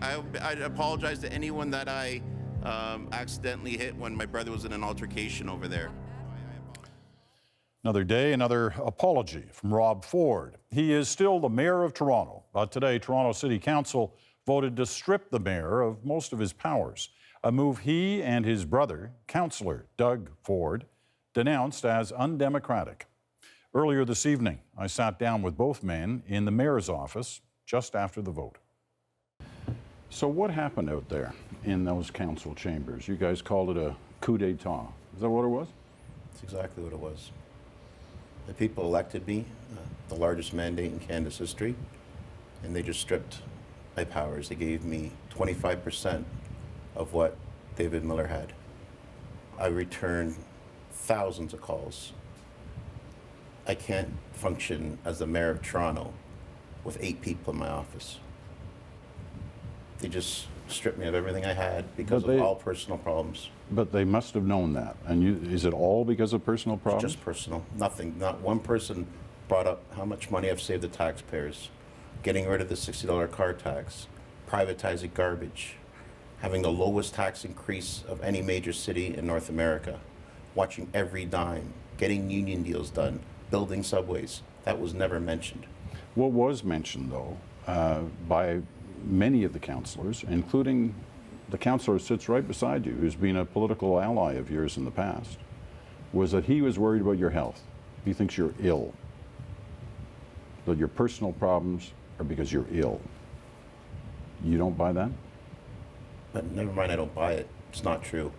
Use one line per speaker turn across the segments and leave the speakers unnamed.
I apologize to anyone that I accidentally hit when my brother was in an altercation over there.
Another day, another apology from Rob Ford. He is still the mayor of Toronto, but today Toronto City Council voted to strip the mayor of most of his powers, a move he and his brother, Councillor Doug Ford, denounced as undemocratic. Earlier this evening, I sat down with both men in the mayor's office just after the vote. So what happened out there in those council chambers? You guys called it a coup d'etat. Is that what it was?
That's exactly what it was. The people elected me, the largest mandate in Canada's history, and they just stripped my powers. They gave me 25% of what David Miller had. I returned thousands of calls. I can't function as the mayor of Toronto with 8 people in my office. They just stripped me of everything I had because of all personal problems.
But they must have known that. And is it all because of personal problems?
It's just personal. Nothing. Not one person brought up how much money I've saved the taxpayers, getting rid of the $60 car tax, privatizing garbage, having the lowest tax increase of any major city in North America, watching every dime, getting union deals done, building subways. That was never mentioned.
What was mentioned, though, by many of the councillors, including the councillor who sits right beside you, who's been a political ally of yours in the past, was that he was worried about your health. He thinks you're ill. That your personal problems are because you're ill. You don't buy that?
But never mind, I don't buy it. It's not true.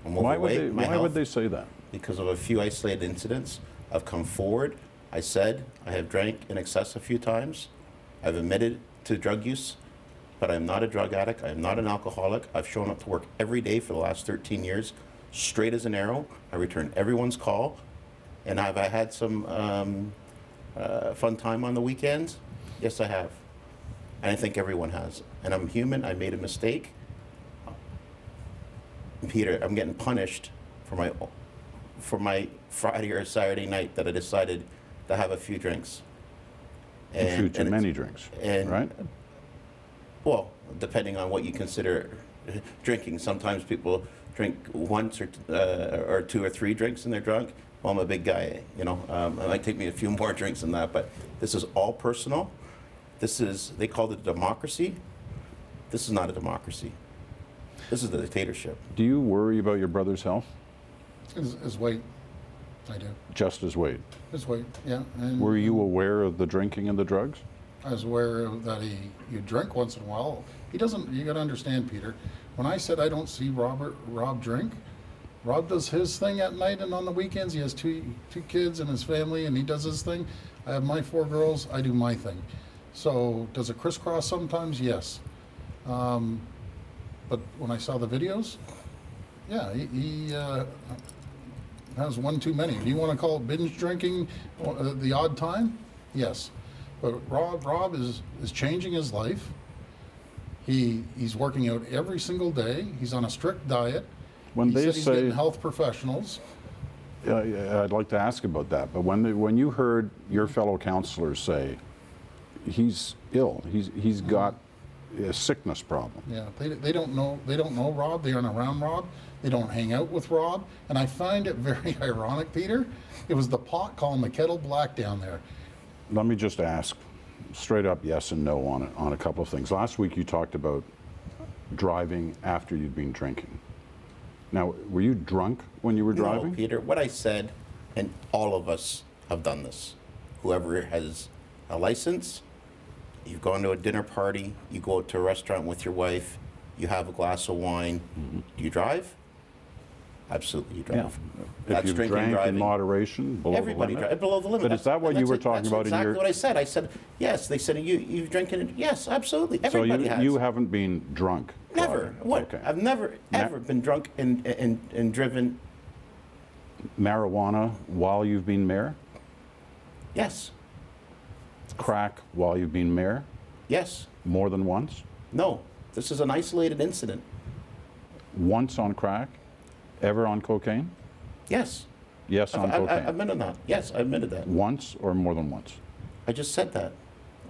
I'm
Why
overweight.
would they say that?
Because of a few isolated incidents. I've come forward. I said I have drank in excess a few times. I've admitted to drug use, but I'm not a drug addict. I'm not an alcoholic. I've shown up to work every day for the last 13 years, straight as an arrow. I return everyone's call. And have I had some fun time on the weekends? Yes, I have. And I think everyone has. And I'm human. I made a mistake. Peter, I'm getting punished for my Friday or Saturday night that I decided to have a few drinks.
A few too many drinks, right?
Well, depending on what you consider drinking. Sometimes people drink once or 2 or 3 drinks and they're drunk. Well, I'm a big guy, you know. It might take me a few more drinks than that, but this is all personal. They call it a democracy. This is not a democracy. This is the dictatorship.
Do you worry about your brother's health?
His weight, I do.
Just his weight?
His weight, yeah. And
were you aware of the drinking and the drugs?
I was aware that you drink once in a while. He doesn't, you gotta understand, Peter, when I said I don't see Rob drink, Rob does his thing at night and on the weekends. He has two kids and his family and he does his thing. I have my 4 girls, I do my thing. So does it crisscross sometimes? Yes. But when I saw the videos, yeah, he has one too many. Do you want to call it binge drinking the odd time? Yes. But Rob is changing his life. He's working out every single day. He's on a strict diet.
When they
he's getting health professionals.
I'd like to ask about that. But when you heard your fellow councillors say he's ill, he's got a sickness problem.
Yeah, they don't know Rob. They aren't around Rob. They don't hang out with Rob. And I find it very ironic, Peter. It was the pot calling the kettle black down there.
Let me just ask straight up yes and no on a couple of things. Last week you talked about driving after you'd been drinking. Now, were you drunk when you were driving?
No, Peter, what I said, and all of us have done this. Whoever has a license, you've gone to a dinner party, you go out to a restaurant with your wife, you have a glass of wine. Mm-hmm. Do you drive? Absolutely, you drive.
Yeah.
That's
if you've
drinking,
drank
driving.
In moderation, below
Everybody
the limit?
Below the limit.
But is that what you were talking about in your...
That's exactly what I said. I said, yes. They said, you've drinking? Yes, absolutely. Everybody has.
So you haven't been drunk?
Never. What? Okay. I've never, ever been drunk and driven.
Marijuana while you've been mayor?
Yes.
Crack while you've been mayor?
Yes.
More than once?
No. This is an isolated incident.
Once on crack? Ever on cocaine?
Yes.
Yes, on cocaine.
I've admitted that. Yes, I admitted that.
Once or more than once?
I just said that.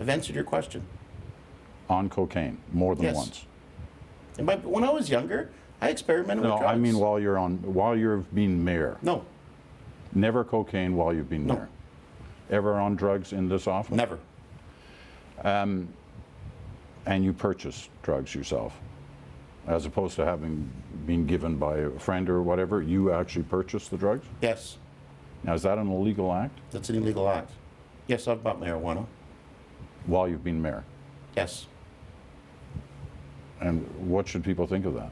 I've answered your question.
On cocaine, more than
Yes.
once.
And when I was younger, I experimented with
No,
drugs.
I mean while you've been mayor.
No,
Never cocaine while you've been
No.
mayor. Ever on drugs in this office?
never.
And you purchase drugs yourself, as opposed to having been given by a friend or whatever. You actually purchase the drugs.
Yes,
Now, is that an illegal act
that's an illegal act. Yes, I've bought marijuana.
while you've been mayor?
Yes.
And what should people think of that?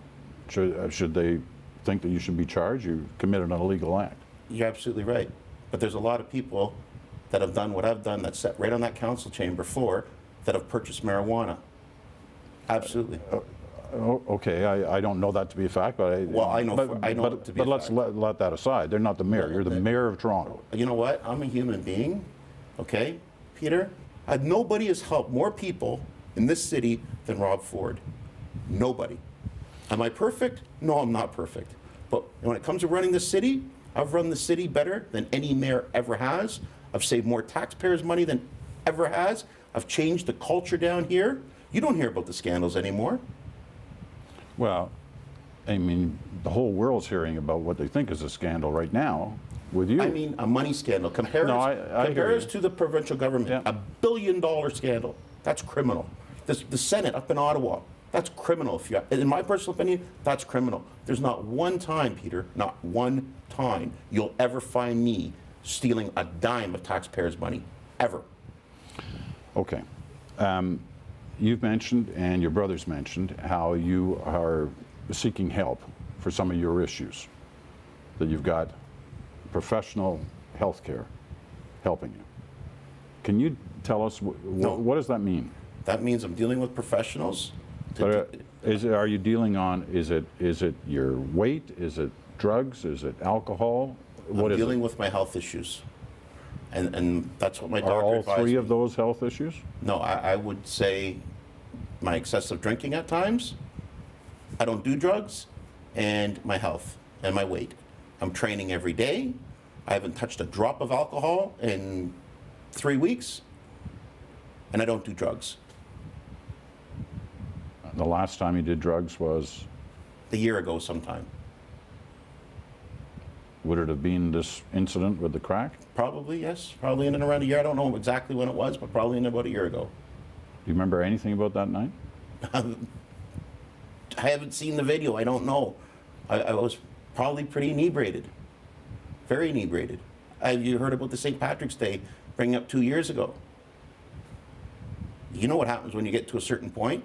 Should they think that you should be charged? You committed an illegal act.
You're absolutely right. But there's a lot of people that have done what I've done that sat right on that council chamber floor that have purchased marijuana. Absolutely.
Oh, okay, I don't know that to be a fact, but
Well, I know it to be
but
a
let's
fact.
let that aside. They're not the mayor. You're the mayor of Toronto.
You know what? I'm a human being, okay, Peter? Nobody has helped more people in this city than Rob Ford. Nobody. Am I perfect? No, I'm not perfect. But when it comes to running the city, I've run the city better than any mayor ever has. I've saved more taxpayers' money than ever has. I've changed the culture down here. You don't hear about the scandals anymore.
Well, I mean, the whole world's hearing about what they think is a scandal right now with you.
I mean, a money scandal. Compare
No, I
compare
hear
us
you.
to the provincial government.
Yeah.
$1 billion scandal. That's criminal. The Senate up in Ottawa. That's criminal. In my personal opinion, that's criminal. There's not one time, Peter, not one time you'll ever find me stealing a dime of taxpayers' money. Ever.
Okay. You've mentioned, and your brother's mentioned, how you are seeking help for some of your issues, that you've got professional health care helping you. Can you tell us,
No.
what does that mean?
That means I'm dealing with professionals.
Are you dealing on, is it your weight? Is it drugs? Is it alcohol? What
I'm
is
dealing
it?
with my health issues. And that's what my
Are
doctor
all
advised
three
me.
of those health issues?
No, I would say my excessive drinking at times, I don't do drugs, and my health and my weight. I'm training every day. I haven't touched a drop of alcohol in 3 weeks, and I don't do drugs.
The last time you did drugs was,
A year ago sometime.
would it have been this incident with the crack?
Probably, yes. Probably in and around a year. I don't know exactly when it was, but probably in about a year ago.
Do you remember anything about that night?
I haven't seen the video. I don't know. I was probably pretty inebriated. Very inebriated. You heard about the St. Patrick's Day bringing up 2 years ago. You know what happens when you get to a certain point?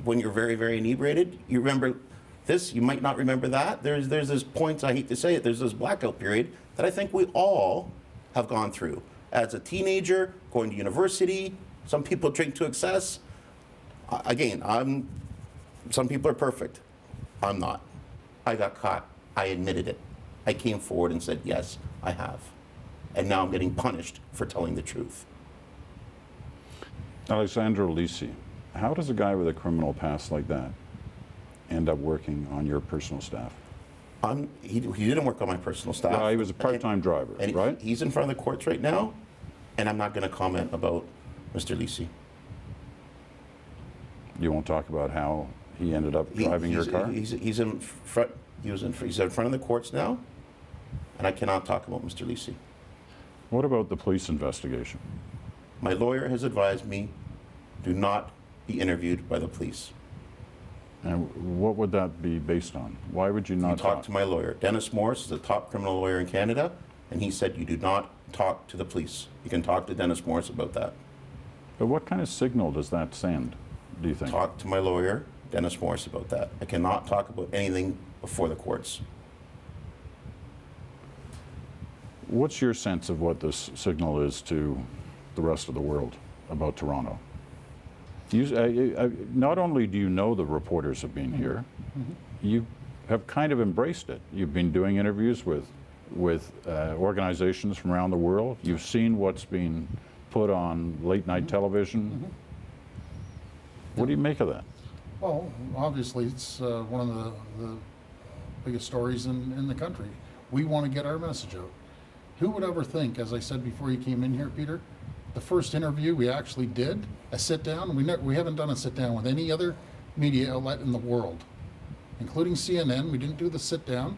When you're very, very inebriated? You remember this, you might not remember that. There's this point, I hate to say it, there's this blackout period that I think we all have gone through. As a teenager, going to university, some people drink to excess. Again, some people are perfect. I'm not. I got caught. I admitted it. I came forward and said, yes, I have. And now I'm getting punished for telling the truth.
Alexandra Lisi, how does a guy with a criminal past like that end up working on your personal staff?
He didn't work on my personal staff.
Well, he was a part-time driver,
And
right?
he's in front of the courts right now, and I'm not going to comment about Mr. Lisi.
You won't talk about how he ended up driving your car?
He's in front. He's in front of the courts now, and I cannot talk about Mr. Lisi.
What about the police investigation?
My lawyer has advised me, do not be interviewed by the police.
And what would that be based on? Why would you
You
not
talk to my lawyer. Dennis Morris is the top criminal lawyer in Canada, and he said you do not talk to the police. You can talk to Dennis Morris about that.
But what kind of signal does that send, do you think?
Talk to my lawyer, Dennis Morris, about that. I cannot talk about anything before the courts.
What's your sense of what this signal is to the rest of the world about Toronto? Not only do you know the reporters have been here, you have kind of embraced it. You've been doing interviews with organizations from around the world. You've seen what's been put on late night television. What do you make of that?
Well, obviously, it's one of the biggest stories in the country. We want to get our message out. Who would ever think, as I said before you came in here, Peter, the first interview we actually did, a sit down. We haven't done a sit down with any other media outlet in the world, including CNN. We didn't do the sit down.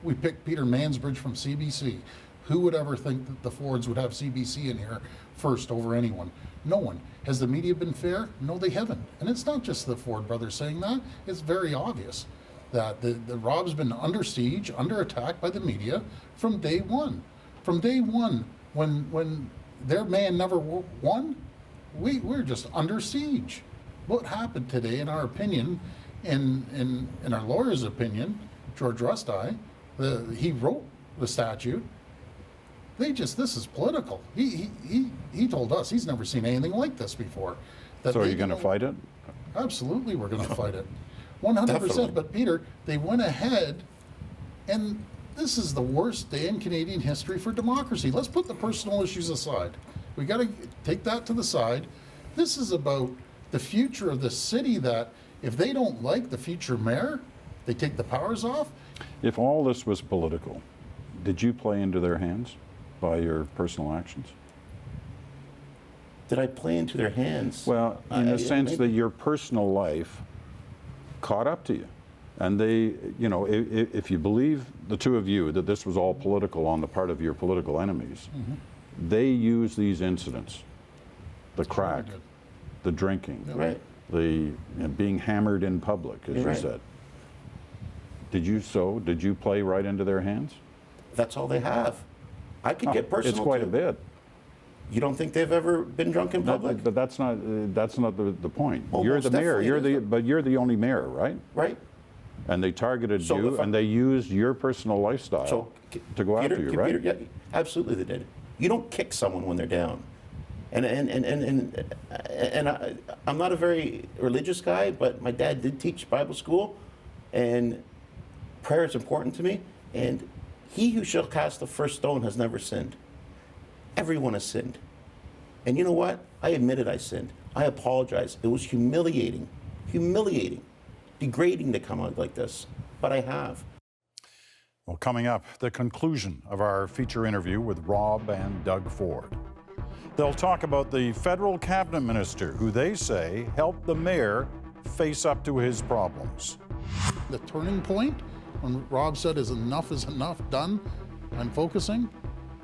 We picked Peter Mansbridge from CBC. Who would ever think that the Fords would have CBC in here first over anyone? No one. Has the media been fair? No, they haven't. And it's not just the Ford brothers saying that. It's very obvious that the Rob's been under siege, under attack by the media from day one. From day one, when their man never won, we're just under siege. What happened today, in our opinion, in our lawyer's opinion, George Rusty, he wrote the statute. This is political. He told us he's never seen anything like this before.
So are you going to fight it?
Absolutely, we're going to fight it. 100%. But Peter, they went ahead, and this is the worst day in Canadian history for democracy. Let's put the personal issues aside. We got to take that to the side. This is about the future of the city, that if they don't like the future mayor, they take the powers off.
If all this was political, did you play into their hands by your personal actions?
Did I play into their hands?
Well, in the sense that your personal life caught up to you. And they, you know, if you believe, the two of you, that this was all political on the part of your political enemies, they use these incidents, the crack, the drinking,
Right.
the being hammered in public, as you
Right.
said. Did you play right into their hands?
That's all they have. I could get personal.
It's quite
too.
a bit.
You don't think they've ever been drunk in public?
But that's not the point.
Well,
You're
most
the mayor.
definitely
But you're the only mayor, right?
Right.
And they targeted
So
you,
if I-
and they used your personal lifestyle
So
to go after you, right?
Yeah, absolutely they did. You don't kick someone when they're down. And I'm not a very religious guy, but my dad did teach Bible school, and prayer is important to me. And he who shall cast the first stone has never sinned. Everyone has sinned. And you know what? I admitted I sinned. I apologize. It was humiliating, degrading to come out like this, but I have.
Well, coming up, the conclusion of our feature interview with Rob and Doug Ford. They'll talk about the federal cabinet minister who they say helped the mayor face up to his problems.
The turning point, when Rob said is enough, done, I'm focusing,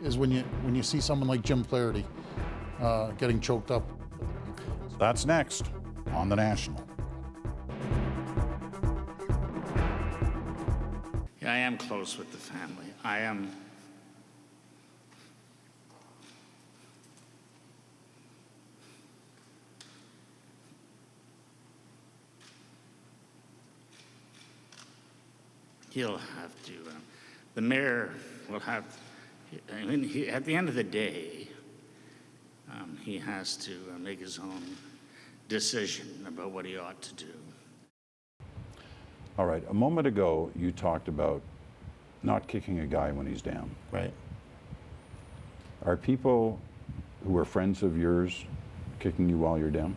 is when you see someone like Jim Flaherty getting choked up.
That's next on The National.
I am close with the family. I am. He'll have to. The mayor will have. I mean, at the end of the day, he has to make his own decision about what he ought to do.
All right, a moment ago, you talked about not kicking a guy when he's down.
Right.
Are people who are friends of yours kicking you while you're down?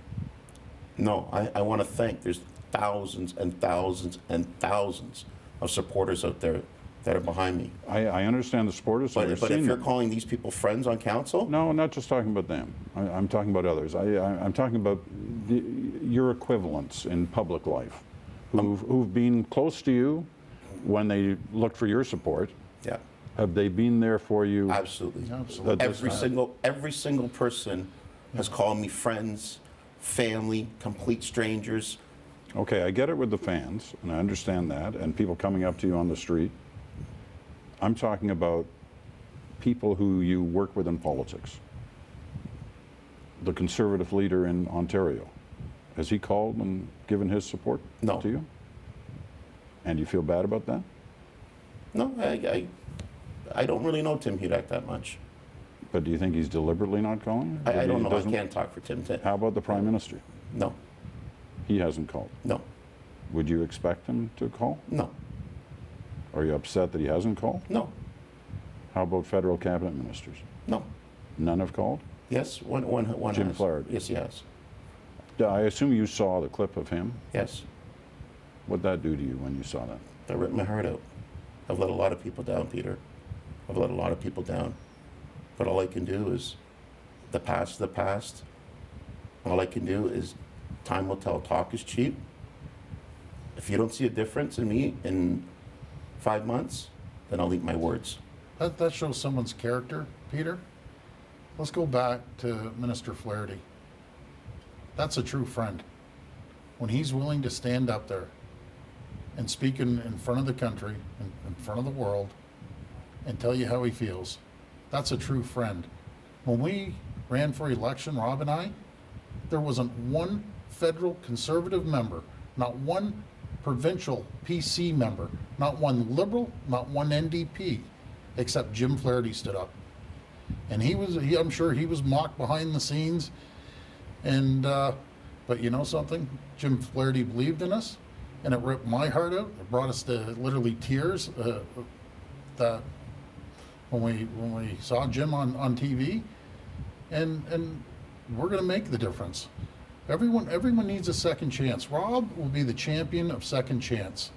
No, I want to thank, there's thousands and thousands and thousands of supporters out there that are behind me.
I understand the supporters.
But
I've
if
seen
you're
them.
calling these people friends on council,
No, I'm not just talking about them. I'm talking about others. I'm talking about your equivalents in public life who've been close to you when they looked for your support.
yeah,
Have they been there for you?
absolutely.
Absolutely.
Every single person has called me friends, family, complete strangers.
Okay, I get it with the fans, and I understand that, and people coming up to you on the street. I'm talking about people who you work with in politics. The Conservative leader in Ontario, has he called and given his support
No.
to you? And you feel bad about that?
No, I don't really know Tim Hudak that much.
But do you think he's deliberately not calling?
I don't know. I
Doesn't-
can't talk for Tim.
How about the Prime Minister?
No,
He hasn't called.
no,
Would you expect him to call?
no,
Are you upset that he hasn't called?
no,
How about federal cabinet ministers?
no.
None have called?
Yes, one
Jim
has.
Flaherty.
Yes, yes,
I assume you saw the clip of him.
yes.
What'd that do to you when you saw that?
That ripped my heart out. I've let a lot of people down, Peter. I've let a lot of people down. But all I can do is The past is the past. All I can do is, time will tell. Talk is cheap. If you don't see a difference in me in 5 months, then I'll eat my words.
That shows someone's character, Peter. Let's go back to Minister Flaherty. That's a true friend. When he's willing to stand up there and speak in front of the country, in front of the world, and tell you how he feels, that's a true friend. When we ran for election, Rob and I, there wasn't one federal Conservative member, not one provincial PC member, not one Liberal, not one NDP, except Jim Flaherty stood up. And I'm sure he was mocked behind the scenes. And, but you know something? Jim Flaherty believed in us, and it ripped my heart out. It brought us to literally tears that when we saw Jim on TV. And we're going to make the difference. Everyone needs a second chance. Rob will be the champion of second chance.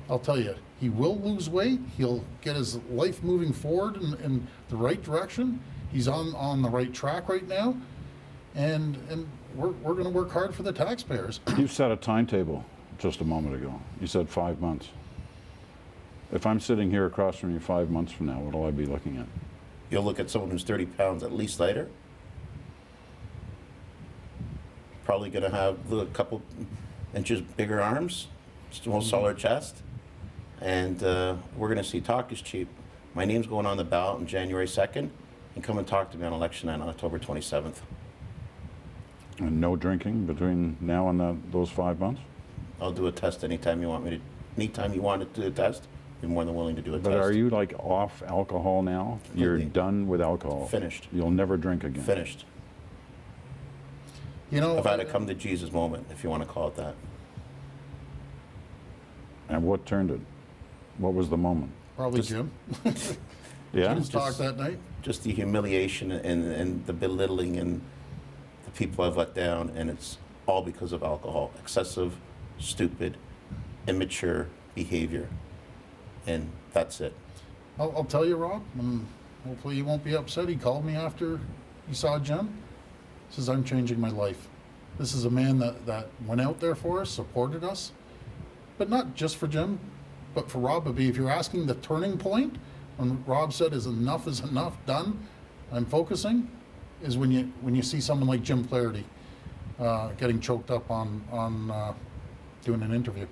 I'll tell you, he will lose weight. He'll get his life moving forward in the right direction. He's on the right track right now. And we're going to work hard for the taxpayers.
You set a timetable just a moment ago. You said 5 months. If I'm sitting here across from you 5 months from now, what'll I be looking at?
You'll look at someone who's 30 pounds at least lighter. Probably going to have a couple inches bigger arms, more solid chest. And we're going to see talk is cheap. My name's going on the ballot on January 2nd. And come and talk to me on election night on October 27th.
And no drinking between now and those 5 months?
I'll do a test anytime you want me to. Anytime you want to do a test, I'm more than willing to do a test.
But are you like off alcohol now? You're
Completely.
done with alcohol?
Finished.
You'll never drink again?
Finished.
You know,
I've had a come to Jesus moment, if you want to call it that.
And what turned it? What was the moment?
probably Jim.
Yeah?
Jim's talk that night.
Just the humiliation and the belittling and the people I've let down, and it's all because of alcohol. Excessive, stupid, immature behavior. And that's it.
I'll tell you, Rob, and hopefully you won't be upset. He called me after he saw Jim. He says, I'm changing my life. This is a man that went out there for us, supported us, but not just for Jim, but for Rob. If you're asking the turning point, when Rob said is enough, done, I'm focusing, is when you see someone like Jim Flaherty getting choked up on doing an interview.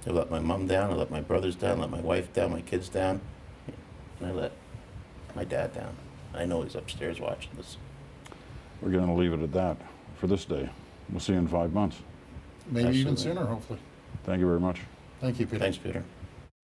I let my mom down, I let my brothers down, I let my wife down, my kids down, and I let my dad down. I know he's upstairs watching this.
We're going to leave it at that for this day. We'll see you in 5 months.
Maybe even
Absolutely.
sooner, hopefully.
Thank you very much.
Thank you, Peter.
Thanks, Peter.